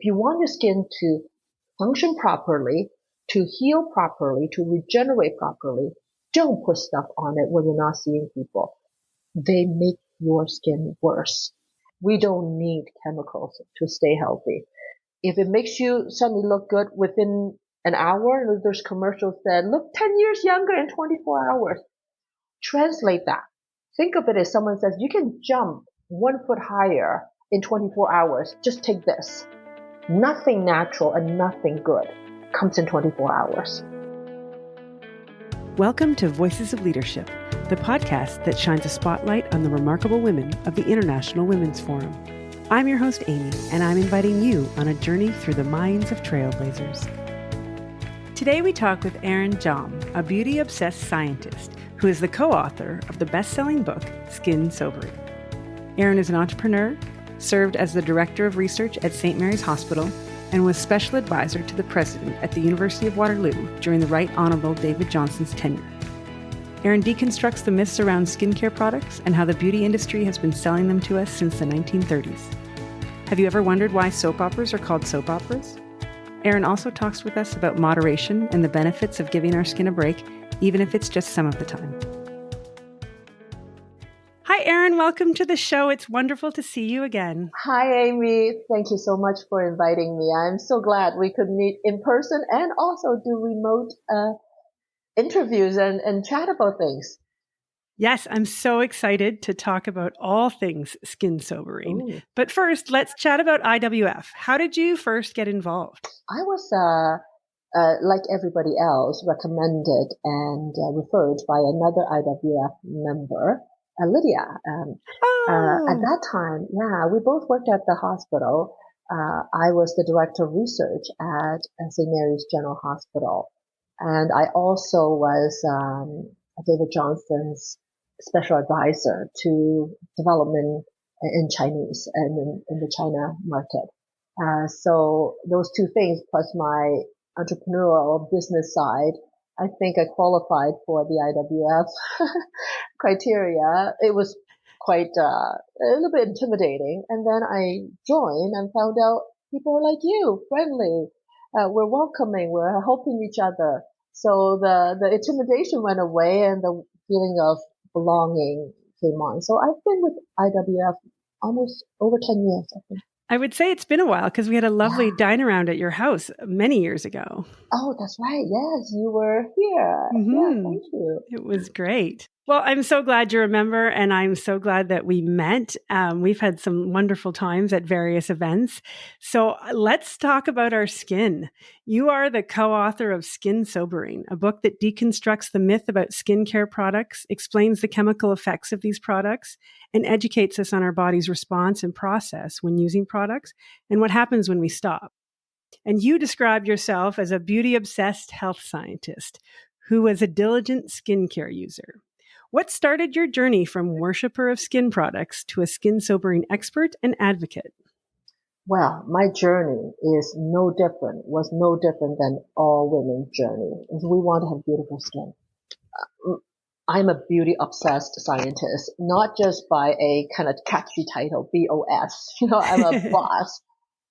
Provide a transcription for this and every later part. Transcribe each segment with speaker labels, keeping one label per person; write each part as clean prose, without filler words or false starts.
Speaker 1: you want your skin to function properly, to heal properly, to regenerate properly, don't put stuff on it when you're not seeing people. They make your skin worse. We don't need chemicals to stay healthy. If it makes you suddenly look good within an hour, there's commercials that look 10 years younger in 24 hours. Translate that. Think of it as someone says, you can jump 1 foot higher in 24 hours. Just take this. Nothing natural and nothing good comes in 24 hours.
Speaker 2: Welcome to Voices of Leadership, the podcast that shines a spotlight on the remarkable women of the International Women's Forum. I'm your host, Amy, and I'm inviting you on a journey through the minds of trailblazers. Today we talk with Erin Tjam, a beauty-obsessed scientist who is the co-author of the best-selling book, Skin Sobering. Erin is an entrepreneur, served as the Director of Research at St. Mary's Hospital, and was Special Advisor to the President at the University of Waterloo during the Right Honorable David Johnson's tenure. Erin deconstructs the myths around skincare products and how the beauty industry has been selling them to us since the 1930s. Have you ever wondered why soap operas are called soap operas? Erin also talks with us about moderation and the benefits of giving our skin a break, even if it's just some of the time. Hi, Erin. Welcome to the show. It's wonderful to see you again.
Speaker 1: Hi, Amy. Thank you so much for inviting me. I'm so glad we could meet in person and also do remote interviews and chat about things.
Speaker 2: Yes, I'm so excited to talk about all things skin sobering. Ooh. But first, let's chat about IWF. How did you first get involved?
Speaker 1: I was, like everybody else, recommended and referred by another IWF member, Lydia. At that time, we both worked at the hospital. I was the Director of Research at St. Mary's General Hospital. And I also was David Johnson's special advisor to development in Chinese and in the China market. So those two things plus my entrepreneurial business side, I think I qualified for the IWF criteria. It was quite a little bit intimidating. And then I joined and found out people are like you, friendly. We're welcoming. We're helping each other. So the intimidation went away and the feeling of belonging came on. So I've been with IWF almost over 10 years, I think.
Speaker 2: I would say it's been a while because we had a lovely dine around at your house many years ago.
Speaker 1: Oh, that's right. Yes, you were here.
Speaker 2: Mm-hmm.
Speaker 1: Yeah, thank you.
Speaker 2: It was great. Well, I'm so glad you remember, and I'm so glad that we met. We've had some wonderful times at various events. So let's talk about our skin. You are the co-author of Skin Sobering, a book that deconstructs the myth about skincare products, explains the chemical effects of these products, and educates us on our body's response and process when using products and what happens when we stop. And you describe yourself as a beauty-obsessed health scientist who was a diligent skincare user. What started your journey from worshiper of skin products to a skin sobering expert and advocate?
Speaker 1: Well, my journey was no different than all women's journey. We want to have beautiful skin. I'm a beauty obsessed scientist, not just by a kind of catchy title, BOS. I'm a boss,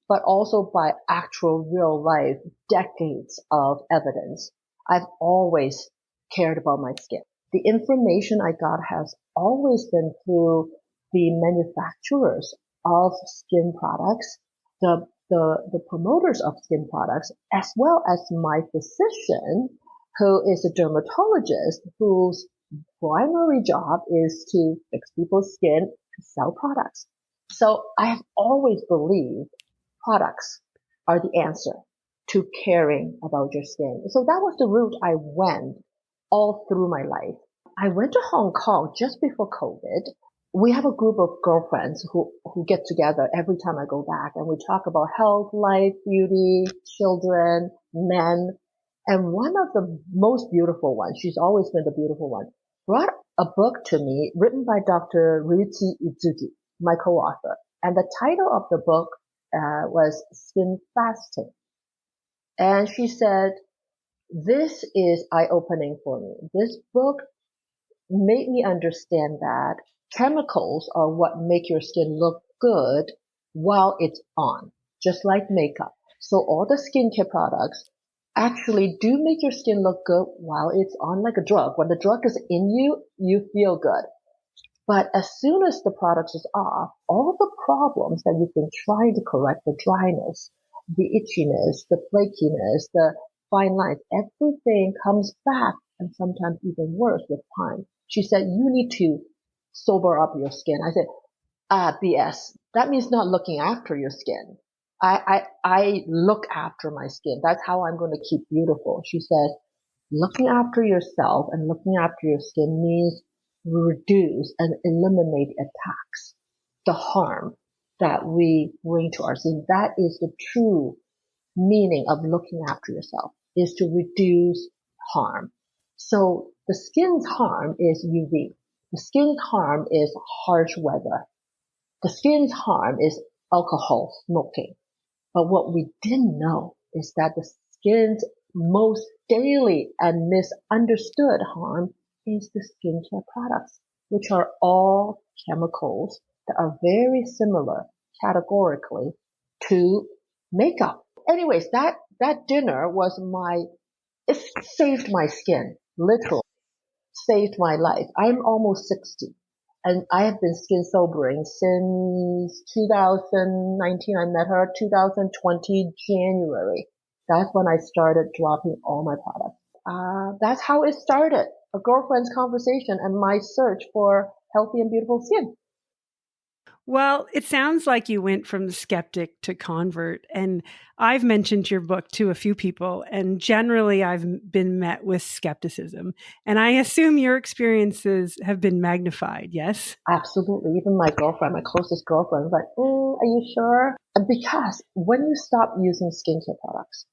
Speaker 1: but also by actual real life decades of evidence. I've always cared about my skin. The information I got has always been through the manufacturers of skin products, the promoters of skin products, as well as my physician, who is a dermatologist whose primary job is to fix people's skin to sell products. So I have always believed products are the answer to caring about your skin. So that was the route I went all through my life. I went to Hong Kong just before COVID. We have a group of girlfriends who get together every time I go back, and we talk about health, life, beauty, children, men. And one of the most beautiful ones, she's always been the beautiful one, brought a book to me written by Dr. Ryuichi Izuki, my co-author. And the title of the book was Skin Fasting. And she said, this is eye-opening for me. This book made me understand that chemicals are what make your skin look good while it's on. just like makeup. So all the skincare products actually do make your skin look good while it's on like a drug. When the drug is in you, you feel good. But as soon as the product is off, all the problems that you've been trying to correct, the dryness, the itchiness, the flakiness, the fine lines, everything comes back and sometimes even worse with time. She said, you need to sober up your skin. I said, BS. That means not looking after your skin. I look after my skin. That's how I'm going to keep beautiful. She says, looking after yourself and looking after your skin means reduce and eliminate attacks, the harm that we bring to our skin. That is the true meaning of looking after yourself, is to reduce harm. So the skin's harm is UV. The skin's harm is harsh weather. The skin's harm is alcohol, smoking. But what we didn't know is that the skin's most daily and misunderstood harm is the skincare products, which are all chemicals that are very similar categorically to makeup. Anyways, that dinner was it saved my skin, literally saved my life. I'm almost 60 and I have been skin sobering since 2019. I met her 2020 January. That's when I started dropping all my products. That's how it started. A girlfriend's conversation and my search for healthy and beautiful skin.
Speaker 2: Well, it sounds like you went from the skeptic to convert. And I've mentioned your book to a few people, and generally I've been met with skepticism. And I assume your experiences have been magnified, yes?
Speaker 1: Absolutely. Even my girlfriend, my closest girlfriend, was like, are you sure? And because when you stop using skincare products,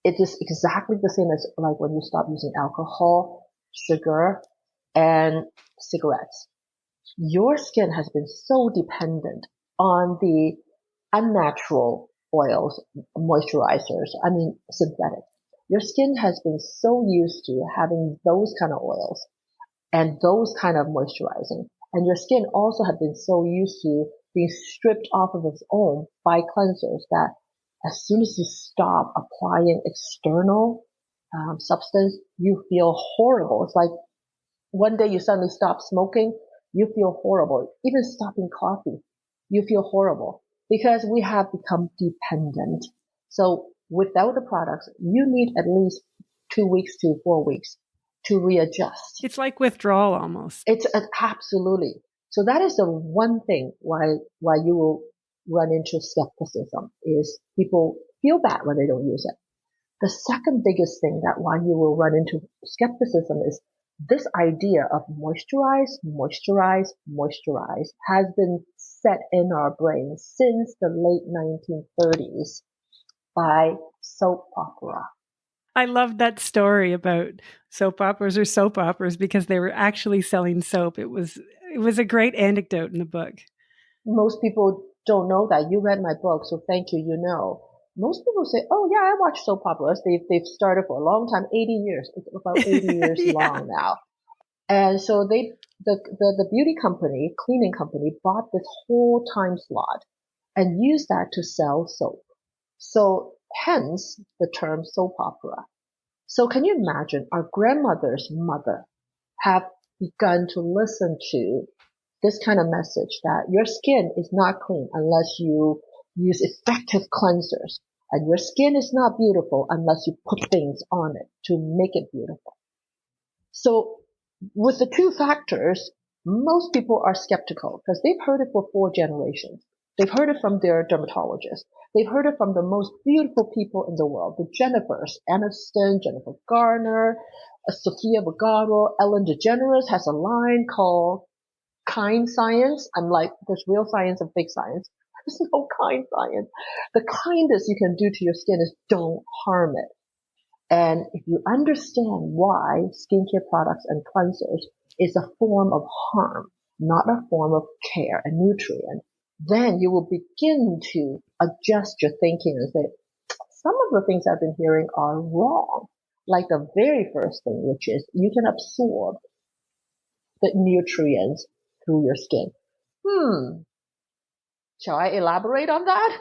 Speaker 1: it is exactly the same as like when you stop using alcohol, sugar, and cigarettes. Your skin has been so dependent on the unnatural oils, moisturizers, synthetic. Your skin has been so used to having those kind of oils and those kind of moisturizing. And your skin also has been so used to being stripped off of its own by cleansers that as soon as you stop applying external substance, you feel horrible. It's like one day you suddenly stop smoking, you feel horrible. Even stopping coffee, you feel horrible because we have become dependent. So without the products, you need at least 2 weeks to 4 weeks to readjust.
Speaker 2: It's like withdrawal almost.
Speaker 1: It's absolutely. So that is the one thing why you will run into skepticism is people feel bad when they don't use it. The second biggest thing that why you will run into skepticism is this idea of moisturize, moisturize, moisturize has been set in our brains since the late 1930s by soap opera.
Speaker 2: I love that story about soap operas because they were actually selling soap. It was a great anecdote in the book.
Speaker 1: Most people don't know that. You read my book, so thank you, you know. Most people say, oh yeah, I watch soap operas. They've started for a long time, 80 years. It's about 80 years yeah. long now. And so the beauty company, cleaning company bought this whole time slot and used that to sell soap. So hence the term soap opera. So can you imagine our grandmother's mother have begun to listen to this kind of message that your skin is not clean unless you use effective cleansers, and your skin is not beautiful unless you put things on it to make it beautiful. So with the two factors, most people are skeptical because they've heard it for 4 generations. They've heard it from their dermatologist. They've heard it from the most beautiful people in the world, the Jennifers, Aniston, Jennifer Garner, Sofia Vergara, Ellen DeGeneres has a line called kind science. I'm like, there's real science and fake science. There's no kind science. The kindest you can do to your skin is don't harm it. And if you understand why skincare products and cleansers is a form of harm, not a form of care and nutrient, then you will begin to adjust your thinking and say, some of the things I've been hearing are wrong. Like the very first thing, which is you can absorb the nutrients through your skin. Shall I elaborate on that?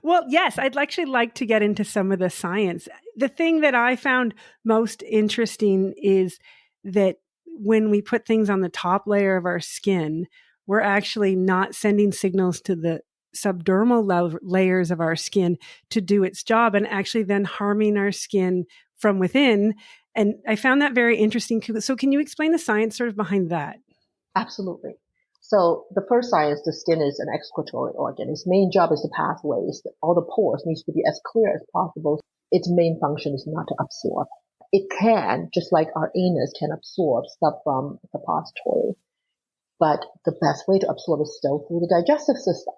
Speaker 2: Well, yes, I'd actually like to get into some of the science. The thing that I found most interesting is that when we put things on the top layer of our skin, we're actually not sending signals to the subdermal layers of our skin to do its job, and actually then harming our skin from within. And I found that very interesting. So can you explain the science sort of behind that?
Speaker 1: Absolutely. So the first science, the skin is an excretory organ. Its main job is to pass waste. All the pores needs to be as clear as possible. Its main function is not to absorb. It can, just like our anus can absorb stuff from the suppository, but the best way to absorb is still through the digestive system.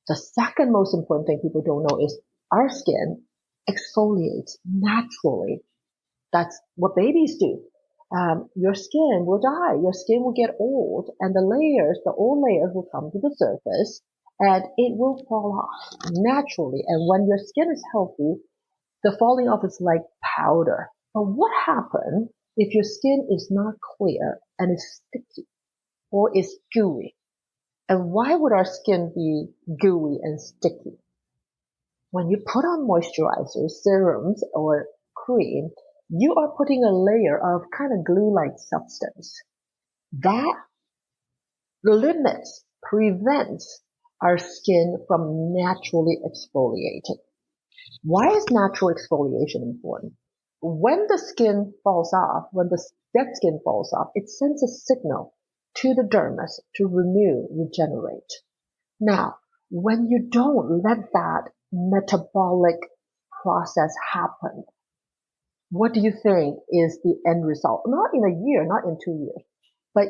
Speaker 1: The second most important thing people don't know is our skin exfoliates naturally. That's what babies do. Your skin will die. Your skin will get old, and the old layers will come to the surface, and it will fall off naturally. And when your skin is healthy, the falling off is like powder. But what happens if your skin is not clear and is sticky or is gooey? And why would our skin be gooey and sticky? When you put on moisturizers, serums, or cream, you are putting a layer of kind of glue-like substance that prevents our skin from naturally exfoliating. Why is natural exfoliation important? When the skin falls off, when the dead skin falls off, it sends a signal to the dermis to renew, regenerate. Now, when you don't let that metabolic process happen, what do you think is the end result? Not in a year, not in 2 years, but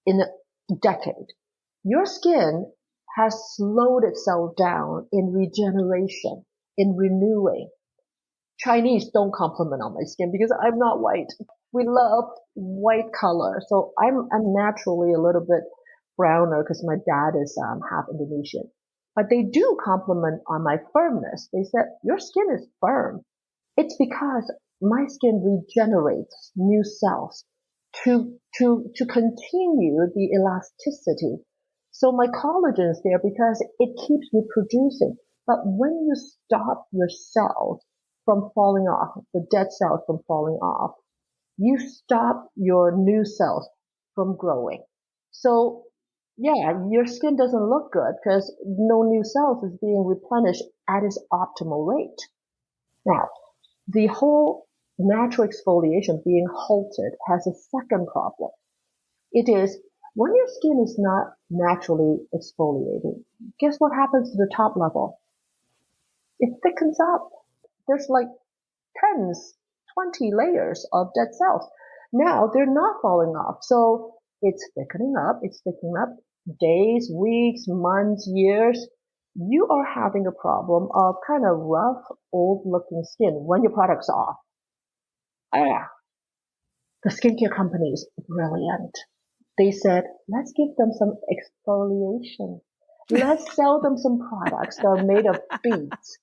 Speaker 1: in a decade. Your skin has slowed itself down in regeneration, in renewing. Chinese don't compliment on my skin because I'm not white. We love white color. So I'm naturally a little bit browner because my dad is half Indonesian. But they do compliment on my firmness. They said, your skin is firm. It's because my skin regenerates new cells to continue the elasticity. So my collagen is there because it keeps reproducing. But when you stop your cells from falling off, the dead cells from falling off, you stop your new cells from growing. So yeah, your skin doesn't look good because no new cells is being replenished at its optimal rate. Now, the whole natural exfoliation being halted has a second problem. It is when your skin is not naturally exfoliating, guess what happens to the top level? It thickens up. There's like tens, 20 layers of dead cells. Now they're not falling off. So it's thickening up. It's thickening up days, weeks, months, years. You are having a problem of kind of rough, old looking skin when your product's off. The skincare company is brilliant. They said, let's give them some exfoliation. Let's sell them some products that are made of beads.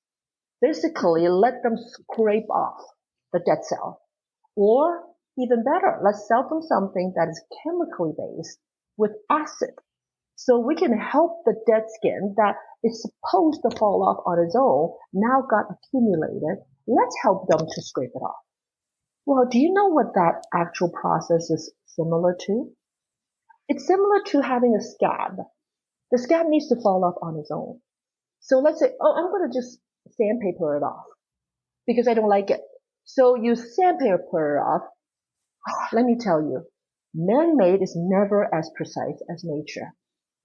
Speaker 1: Basically, let them scrape off the dead cell. Or even better, let's sell them something that is chemically based with acid. So we can help the dead skin that is supposed to fall off on its own, now got accumulated. Let's help them to scrape it off. Well, do you know what that actual process is similar to? It's similar to having a scab. The scab needs to fall off on its own. So let's say, oh, I'm going to just sandpaper it off because I don't like it. So you sandpaper it off. Let me tell you, man-made is never as precise as nature.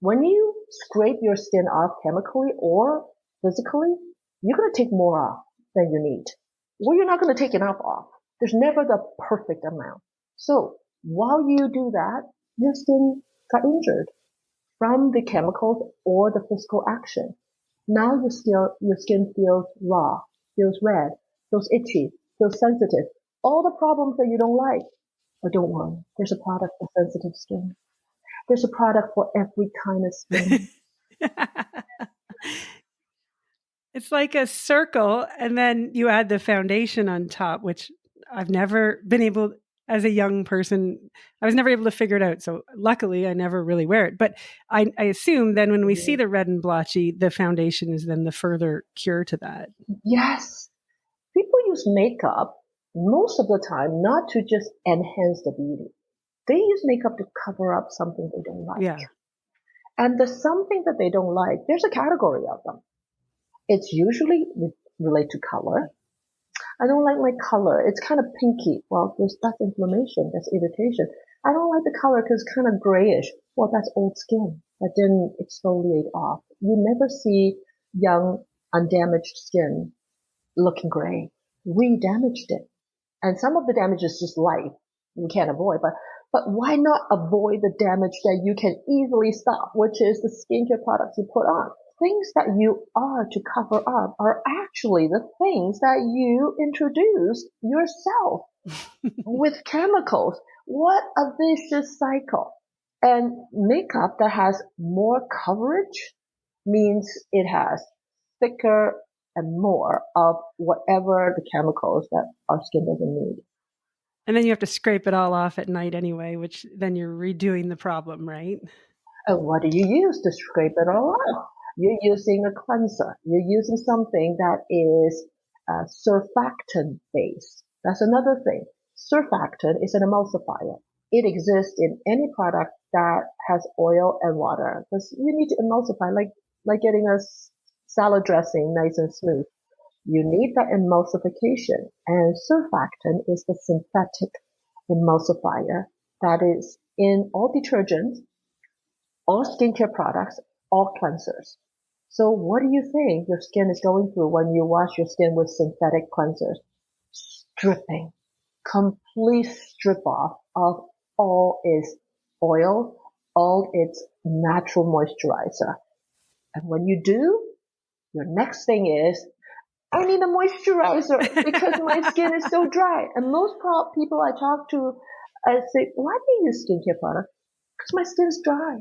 Speaker 1: When you scrape your skin off chemically or physically, you're going to take more off than you need. Or you're not going to take enough off. There's never the perfect amount. So while you do that, your skin got injured from the chemicals or the physical action. Now your skin feels raw, feels red, feels itchy, feels sensitive. All the problems that you don't like. But don't worry, there's a product for sensitive skin. There's a product for every kind of skin.
Speaker 2: It's like a circle, and then you add the foundation on top, which I've never been able as a young person, I was never able to figure it out. So luckily, I never really wear it. But I assume then when we see the red and blotchy, the foundation is then the further cure to that.
Speaker 1: Yes. People use makeup most of the time not to just enhance the beauty. They use makeup to cover up something they don't like.
Speaker 2: Yeah.
Speaker 1: And the something that they don't like, there's a category of them. It's usually related to color. I don't like my color. It's kind of pinky. Well, that's inflammation. That's irritation. I don't like the color because it's kind of grayish. Well, that's old skin that didn't exfoliate off. You never see young, undamaged skin looking gray. We damaged it. And some of the damage is just life. You can't avoid. But why not avoid the damage that you can easily stop, which is the skincare products you put on? Things that you are to cover up are actually the things that you introduce yourself with chemicals. What a vicious cycle. And makeup that has more coverage means it has thicker and more of whatever the chemicals that our skin doesn't need.
Speaker 2: And then you have to scrape it all off at night anyway, which then you're redoing the problem, right?
Speaker 1: And what do you use to scrape it all off? You're using a cleanser. You're using something that is surfactant based. That's another thing. Surfactant is an emulsifier. It exists in any product that has oil and water because you need to emulsify, like getting a salad dressing nice and smooth. You need that emulsification, and surfactant is the synthetic emulsifier that is in all detergents, all skincare products, all cleansers. So what do you think your skin is going through when you wash your skin with synthetic cleansers? Stripping. Complete strip off of all its oil, all its natural moisturizer. And when you do, your next thing is, I need a moisturizer because my skin is so dry. And most people I talk to, I say, why do you use skincare products? Because my skin is dry.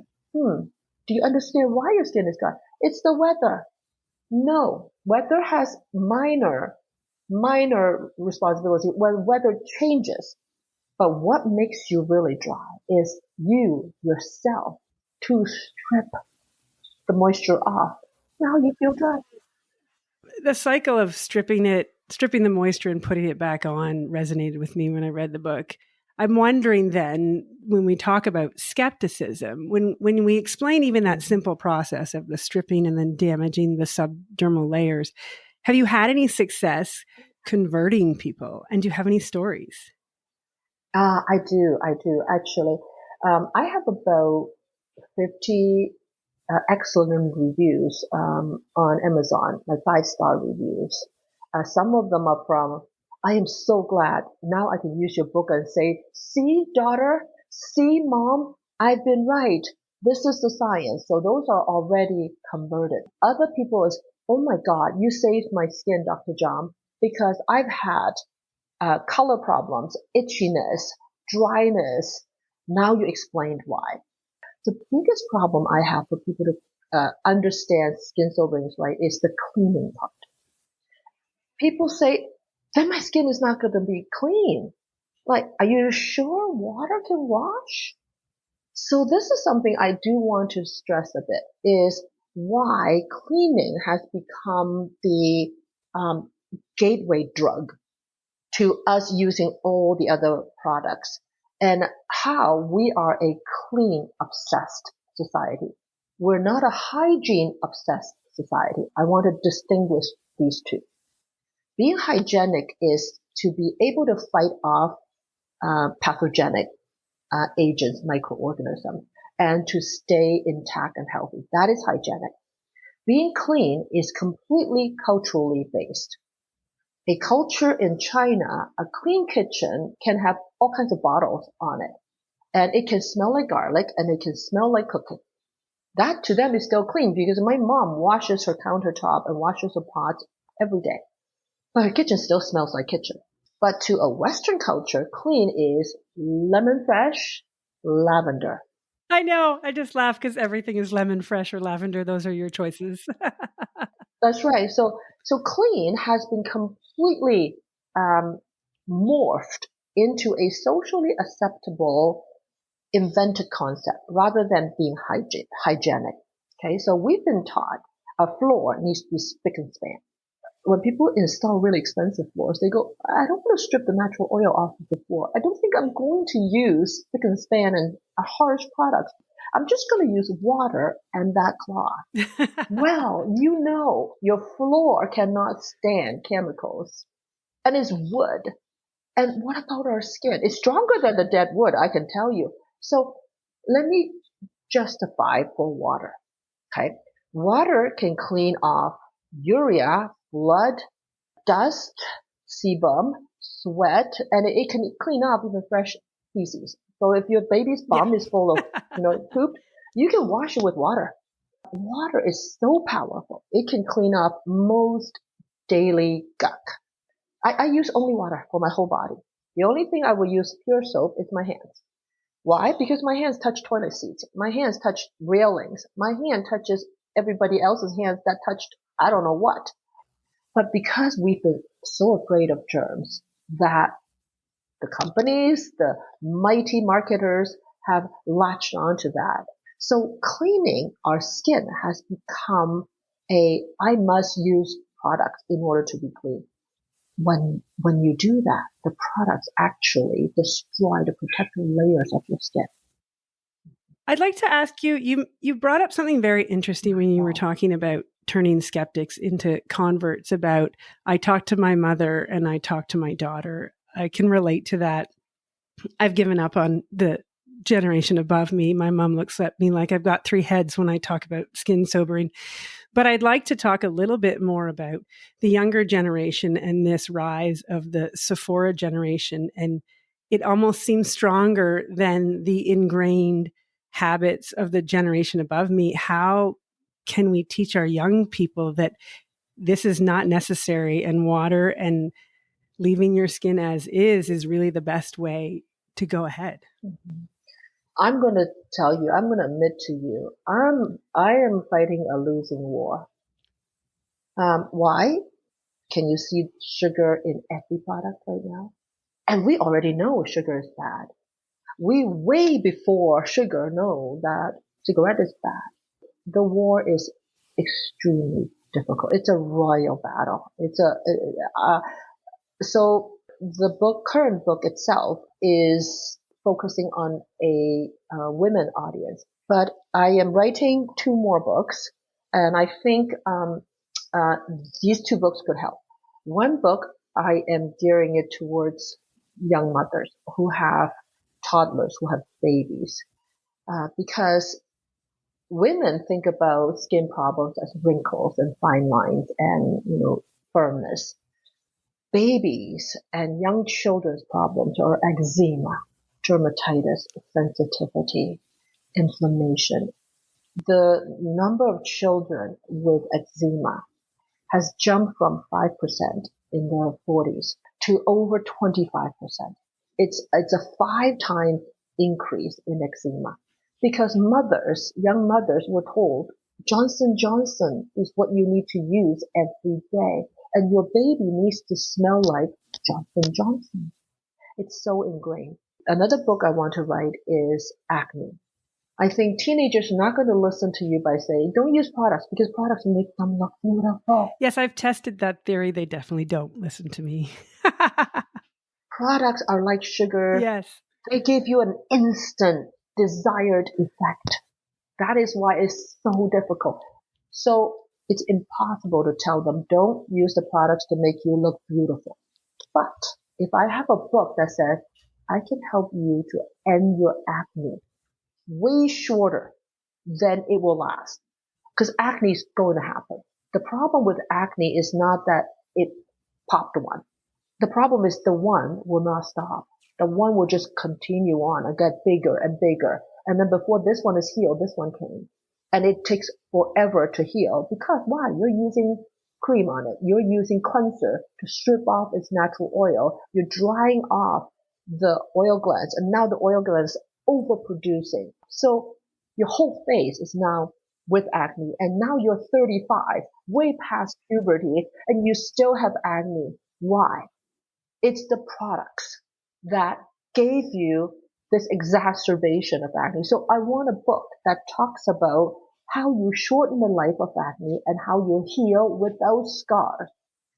Speaker 1: Do you understand why your skin is dry? It's the weather. No, weather has minor responsibility when weather changes. But what makes you really dry is you yourself to strip the moisture off. Now you feel dry.
Speaker 2: The cycle of stripping the moisture and putting it back on resonated with me when I read the book. I'm wondering then, when we talk about skepticism, when we explain even that simple process of the stripping and then damaging the subdermal layers, have you had any success converting people? And do you have any stories?
Speaker 1: I do actually. I have about 50 excellent reviews on Amazon, like 5-star reviews. Some of them are from, I am so glad now I can use your book and say, see, daughter, see, mom, I've been right. This is the science. So those are already converted. Other people is, oh my God, you saved my skin, Dr. Tjam, because I've had color problems, itchiness, dryness. Now you explained why. The biggest problem I have for people to understand skin sovereignty, right, is the cleaning part. People say, then my skin is not going to be clean. Like, are you sure water can wash? So this is something I do want to stress a bit, is why cleaning has become the gateway drug to us using all the other products, and how we are a clean obsessed society. We're not a hygiene obsessed society. I want to distinguish these two. Being hygienic is to be able to fight off pathogenic agents, microorganisms, and to stay intact and healthy. That is hygienic. Being clean is completely culturally based. A culture in China, a clean kitchen can have all kinds of bottles on it. And it can smell like garlic and it can smell like cooking. That to them is still clean because my mom washes her countertop and washes her pots every day. But her kitchen still smells like kitchen. But to a Western culture, clean is lemon fresh, lavender.
Speaker 2: I know. I just laugh because everything is lemon fresh or lavender. Those are your choices.
Speaker 1: That's right. So clean has been completely morphed into a socially acceptable invented concept rather than being hygienic. Okay, so we've been taught a floor needs to be spick and span. When people install really expensive floors, they go, I don't want to strip the natural oil off of the floor. I don't think I'm going to use spick and span and harsh products. I'm just going to use water and that cloth. Well, you know, your floor cannot stand chemicals, and it's wood. And what about our skin? It's stronger than the dead wood, I can tell you. So let me justify for water. Okay. Water can clean off urea, blood, dust, sebum, sweat, and it can clean up even fresh feces. So if your baby's bum is full of, poop, you can wash it with water. Water is so powerful. It can clean up most daily gunk. I use only water for my whole body. The only thing I will use pure soap is my hands. Why? Because my hands touch toilet seats. My hands touch railings. My hand touches everybody else's hands that touched I don't know what. But because we've been so afraid of germs that the companies, the mighty marketers have latched onto that. So cleaning our skin has become I must use products in order to be clean. When you do that, the products actually destroy the protective layers of your skin.
Speaker 2: I'd like to ask you brought up something very interesting when you were talking about turning skeptics into converts about, I talked to my mother and I talked to my daughter. I can relate to that. I've given up on the generation above me. My mom looks at me like I've got 3 heads when I talk about skin sobering. But I'd like to talk a little bit more about the younger generation and this rise of the Sephora generation. And it almost seems stronger than the ingrained habits of the generation above me. How can we teach our young people that this is not necessary, and water and leaving your skin as is really the best way to go ahead?
Speaker 1: Mm-hmm. I'm going to tell you, I'm going to admit to you, I am fighting a losing war. Why? Can you see sugar in every product right now? And we already know sugar is bad. We way before sugar know that cigarette is bad. The war is extremely difficult. It's a royal battle. So the current book itself is focusing on a women audience, but I am writing 2 more books, and I think these 2 books could help. One book, I am gearing it towards young mothers who have toddlers, who have babies, because women think about skin problems as wrinkles and fine lines and, firmness. Babies and young children's problems are eczema, dermatitis, sensitivity, inflammation. The number of children with eczema has jumped from 5% in the 40s to over 25%. It's a 5 times increase in eczema because young mothers were told Johnson & Johnson is what you need to use every day, and your baby needs to smell like Johnson & Johnson. It's so ingrained. Another book I want to write is acne. I think teenagers are not going to listen to you by saying, don't use products because products make them look beautiful.
Speaker 2: Yes, I've tested that theory. They definitely don't listen to me.
Speaker 1: Products are like sugar.
Speaker 2: Yes.
Speaker 1: They give you an instant desired effect. That is why it's so difficult. So it's impossible to tell them, don't use the products to make you look beautiful. But if I have a book that says, I can help you to end your acne way shorter, then it will last. Because acne is going to happen. The problem with acne is not that it popped one. The problem is the one will not stop. The one will just continue on and get bigger and bigger. And then before this one is healed, this one came. And it takes forever to heal because why? You're using cream on it. You're using cleanser to strip off its natural oil. You're drying off the oil glands, and now the oil glands overproducing. So your whole face is now with acne, and now you're 35, way past puberty, and you still have acne. Why? It's the products. that gave you this exacerbation of acne. So I want a book that talks about how you shorten the life of acne and how you heal without scars.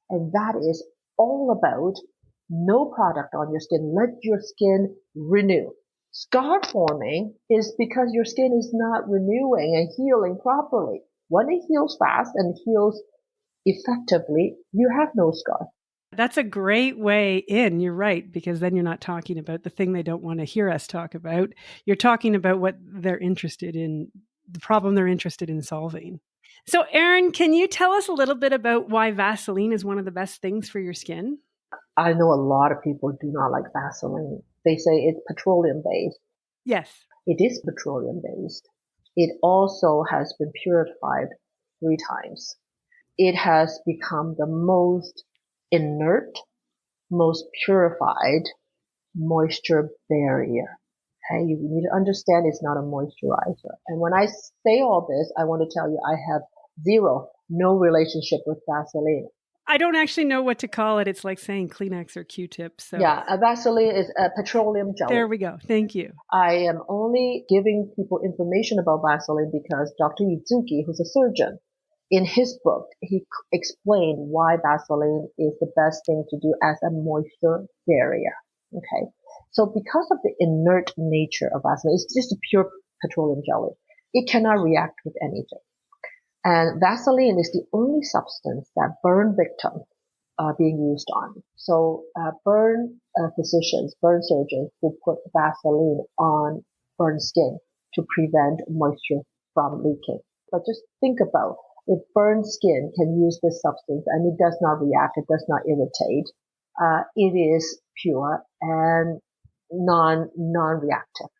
Speaker 1: And that is all about no product on your skin. Let your skin renew. Scar forming is because your skin is not renewing and healing properly. When it heals fast and heals effectively, you have no scar.
Speaker 2: That's a great way in. You're right, because then you're not talking about the thing they don't want to hear us talk about. You're talking about what they're interested in, the problem they're interested in solving. So, Erin, can you tell us a little bit about why Vaseline is one of the best things for your skin?
Speaker 1: I know a lot of people do not like Vaseline. They say it's petroleum based.
Speaker 2: Yes.
Speaker 1: It is petroleum based. It also has been purified 3 times. It has become the most inert, most purified moisture barrier. Okay, you need to understand it's not a moisturizer. And when I say all this, I want to tell you I have no relationship with Vaseline.
Speaker 2: I don't actually know what to call it. It's like saying Kleenex or Q-tips. So.
Speaker 1: Yeah, a Vaseline is a petroleum jelly.
Speaker 2: There we go. Thank you.
Speaker 1: I am only giving people information about Vaseline because Dr. Yuzuki, who's a surgeon, in his book, he explained why Vaseline is the best thing to do as a moisture barrier. Okay. So because of the inert nature of Vaseline, it's just a pure petroleum jelly. It cannot react with anything. And Vaseline is the only substance that burn victims are being used on. So burn physicians, burn surgeons will put Vaseline on burn skin to prevent moisture from leaking. But just think about if burned skin can use this substance and it does not react, it does not irritate, it is pure and non-reactive.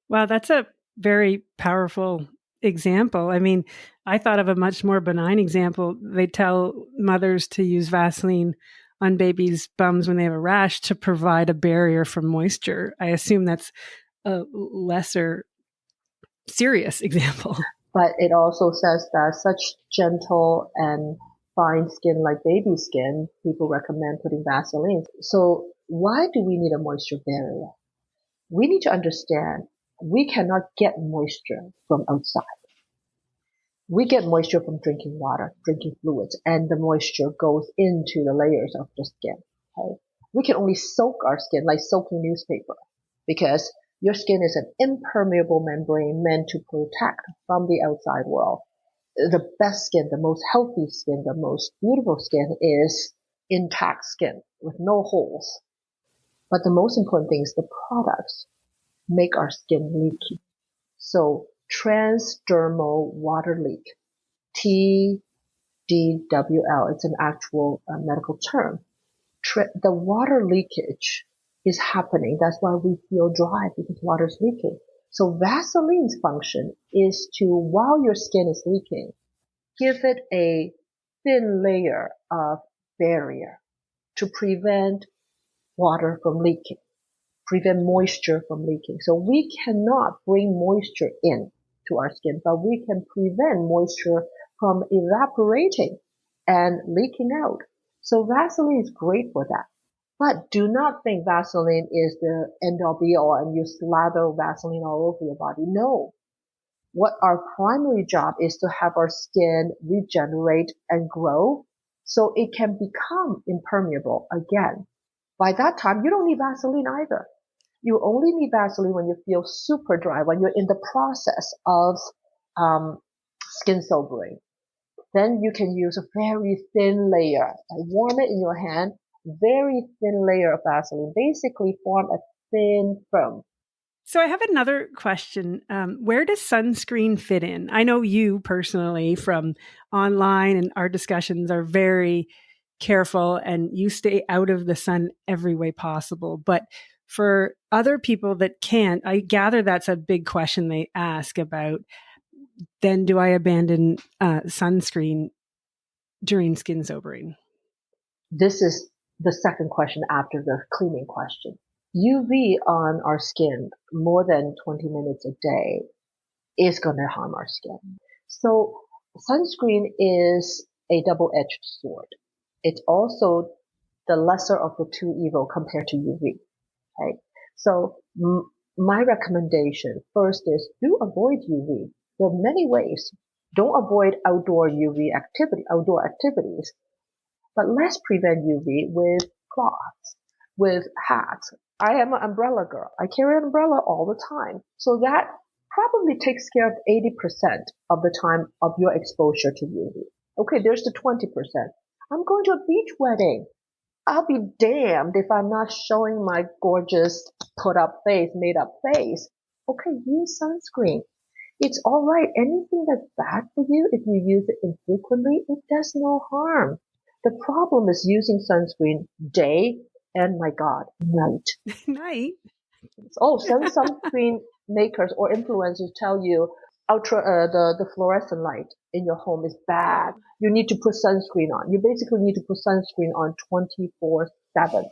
Speaker 2: Wow, that's a very powerful example. I mean, I thought of a much more benign example. They tell mothers to use Vaseline on babies' bums when they have a rash to provide a barrier from moisture. I assume that's a lesser serious example.
Speaker 1: But it also says that such gentle and fine skin like baby skin, people recommend putting Vaseline. So why do we need a moisture barrier? We need to understand we cannot get moisture from outside. We get moisture from drinking water, drinking fluids, and the moisture goes into the layers of the skin. Okay? We can only soak our skin like soaking newspaper because your skin is an impermeable membrane meant to protect from the outside world. The best skin, the most healthy skin, the most beautiful skin is intact skin with no holes. But the most important thing is the products make our skin leaky. So transdermal water leak, TDWL, it's an actual medical term. The water leakage is happening. That's why we feel dry, because water is leaking. So Vaseline's function is to, while your skin is leaking, give it a thin layer of barrier to prevent water from leaking, prevent moisture from leaking. So we cannot bring moisture in to our skin, but we can prevent moisture from evaporating and leaking out. So Vaseline is great for that. But do not think Vaseline is the end all be all and you slather Vaseline all over your body. No. What our primary job is to have our skin regenerate and grow so it can become impermeable again. By that time, you don't need Vaseline either. You only need Vaseline when you feel super dry, when you're in the process of skin sobering. Then you can use a very thin layer. Warm it in your hand, very thin layer of Vaseline. Basically form a thin film.
Speaker 2: So I have another question. Where does sunscreen fit in? I know you personally from online and our discussions are very careful and you stay out of the sun every way possible. But for other people that can't, I gather that's a big question they ask about, then do I abandon sunscreen during skin sobering?
Speaker 1: This is the second question after the cleaning question. UV on our skin more than 20 minutes a day is going to harm our skin. So sunscreen is a double-edged sword. It's also the lesser of the two evil compared to UV. Okay. So my recommendation first is do avoid UV. There are many ways. Don't avoid outdoor activities, but let's prevent UV with cloths, with hats. I am an umbrella girl. I carry an umbrella all the time. So that probably takes care of 80% of the time of your exposure to UV. Okay, there's the 20%. I'm going to a beach wedding. I'll be damned if I'm not showing my gorgeous made up face. Okay, use sunscreen. It's all right. Anything that's bad for you, if you use it infrequently, it does no harm. The problem is using sunscreen day and, my God, night.
Speaker 2: Night.
Speaker 1: Some sunscreen makers or influencers tell you the fluorescent light in your home is bad. You need to put sunscreen on. You basically need to put sunscreen on 24/7.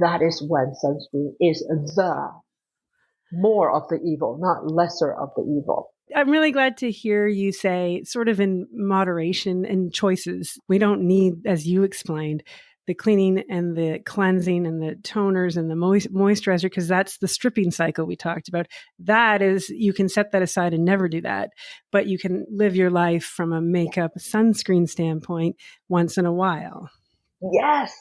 Speaker 1: That is when sunscreen is the more of the evil, not lesser of the evil.
Speaker 2: I'm really glad to hear you say sort of in moderation and choices. We don't need, as you explained, the cleaning and the cleansing and the toners and the moisturizer, because that's the stripping cycle we talked about. That is, you can set that aside and never do that, but you can live your life from a makeup sunscreen standpoint once in a while.
Speaker 1: Yes,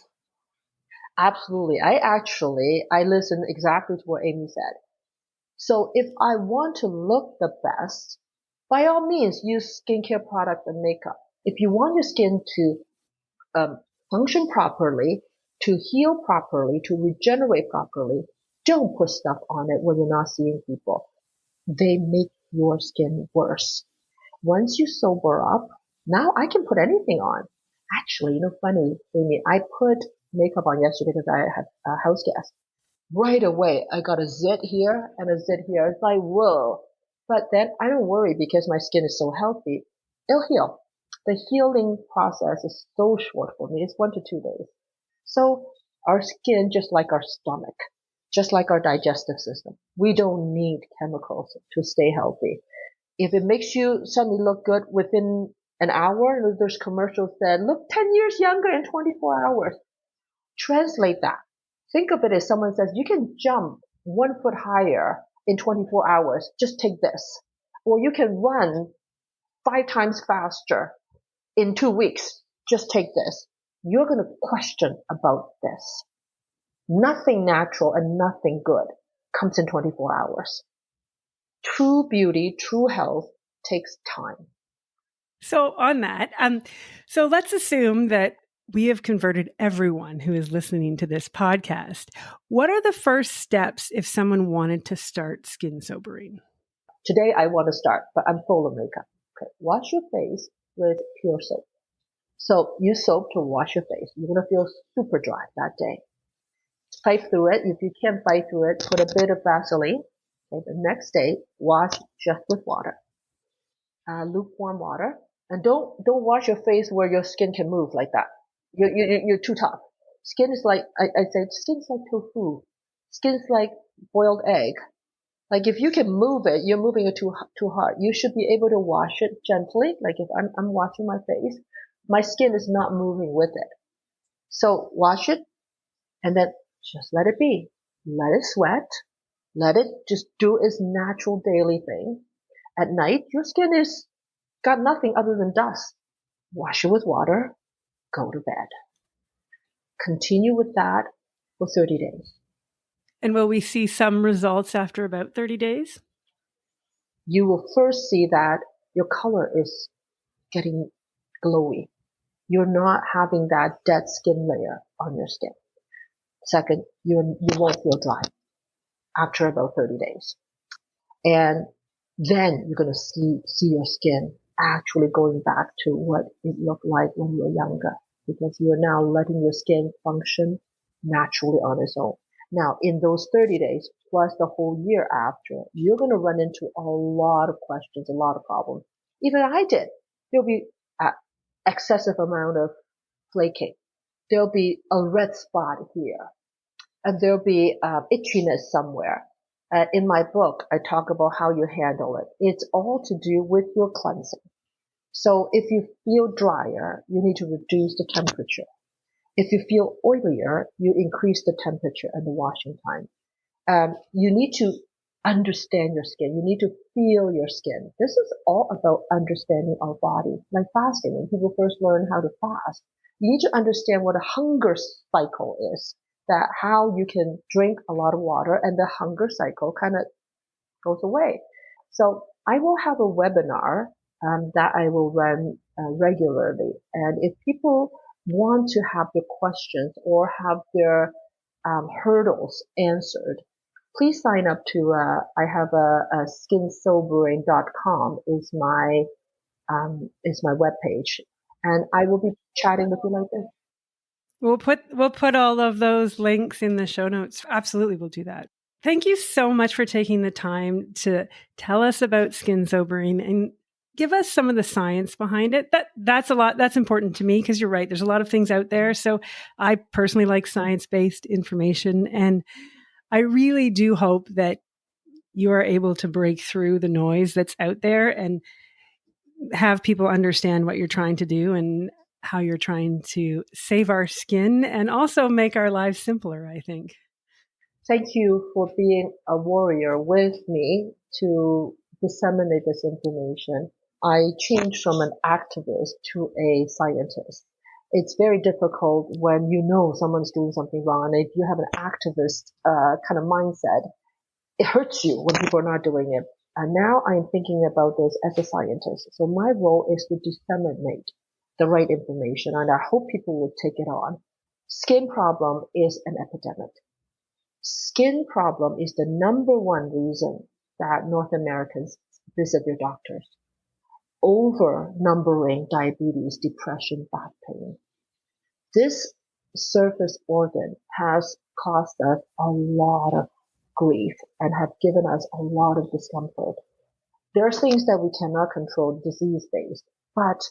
Speaker 1: absolutely. I listen exactly to what Amy said. So if I want to look the best, by all means, use skincare products and makeup. If you want your skin to function properly, to heal properly, to regenerate properly, don't put stuff on it when you're not seeing people. They make your skin worse. Once you sober up, now I can put anything on. Actually, funny, Amy, I put makeup on yesterday because I had a house guest. Right away, I got a zit here and a zit here. It's like, whoa. But then I don't worry because my skin is so healthy. It'll heal. The healing process is so short for me. It's 1 to 2 days. So our skin, just like our stomach, just like our digestive system, we don't need chemicals to stay healthy. If it makes you suddenly look good within an hour, there's commercials that look 10 years younger in 24 hours. Translate that. Think of it as someone says, you can jump 1 foot higher in 24 hours. Just take this. Or you can run 5 times faster in 2 weeks. Just take this. You're going to question about this. Nothing natural and nothing good comes in 24 hours. True beauty, true health takes time.
Speaker 2: So on that, so let's assume that we have converted everyone who is listening to this podcast. What are the first steps if someone wanted to start skin sobering?
Speaker 1: Today I want to start, but I'm full of makeup. Okay. Wash your face with pure soap. So use soap to wash your face. You're going to feel super dry that day. Fight through it. If you can't fight through it, put a bit of Vaseline. Okay. The next day, wash just with water. Lukewarm water. And don't wash your face where your skin can move like that. You're too tough. Skin is like, I say, skin's like tofu. Skin's like boiled egg. Like if you can move it, you're moving it too hard. You should be able to wash it gently. Like if I'm washing my face, my skin is not moving with it. So wash it and then just let it be. Let it sweat. Let it just do its natural daily thing. At night, your skin is got nothing other than dust. Wash it with water. Go to bed. Continue with that for 30 days.
Speaker 2: And will we see some results after about 30 days?
Speaker 1: You will first see that your color is getting glowy. You're not having that dead skin layer on your skin. Second, you won't feel dry after about 30 days. And then you're going to see your skin actually going back to what it looked like when you were younger, because you are now letting your skin function naturally on its own. Now, in those 30 days, plus the whole year after, you're going to run into a lot of questions, a lot of problems. Even I did. There'll be excessive amount of flaking. There'll be a red spot here. And there'll be itchiness somewhere. In my book, I talk about how you handle it. It's all to do with your cleansing. So if you feel drier, you need to reduce the temperature. If you feel oilier, you increase the temperature and the washing time. You need to understand your skin. You need to feel your skin. This is all about understanding our body. Like fasting, when people first learn how to fast, you need to understand what a hunger cycle is, that how you can drink a lot of water and the hunger cycle kind of goes away. So I will have a webinar that I will run regularly. And if people want to have their questions or have their hurdles answered, please sign up to, I have a skinsobering.com is my webpage. And I will be chatting with you like this.
Speaker 2: We'll put all of those links in the show notes. Absolutely, we'll do that. Thank you so much for taking the time to tell us about skin sobering and give us some of the science behind it. That's a lot. That's important to me because you're right. There's a lot of things out there. So I personally like science-based information, and I really do hope that you are able to break through the noise that's out there and have people understand what you're trying to do and how you're trying to save our skin and also make our lives simpler, I think.
Speaker 1: Thank you for being a warrior with me to disseminate this information. I changed from an activist to a scientist. It's very difficult when you know someone's doing something wrong, and if you have an activist kind of mindset, it hurts you when people are not doing it. And now I'm thinking about this as a scientist. So my role is to disseminate the right information, and I hope people will take it on. Skin problem is an epidemic. Skin problem is the number one reason that North Americans visit their doctors, over numbering diabetes, depression, back pain. This surface organ has caused us a lot of grief and have given us a lot of discomfort. There are things that we cannot control disease-based, but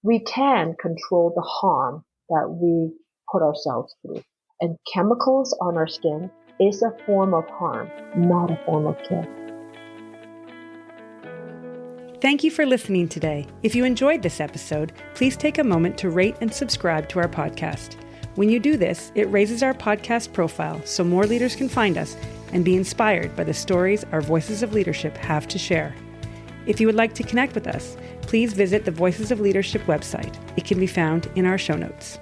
Speaker 1: we can control the harm that we put ourselves through. And chemicals on our skin is a form of harm, not a form of care.
Speaker 2: Thank you for listening today. If you enjoyed this episode, please take a moment to rate and subscribe to our podcast. When you do this, it raises our podcast profile so more leaders can find us and be inspired by the stories our Voices of Leadership have to share. If you would like to connect with us, please visit the Voices of Leadership website. It can be found in our show notes.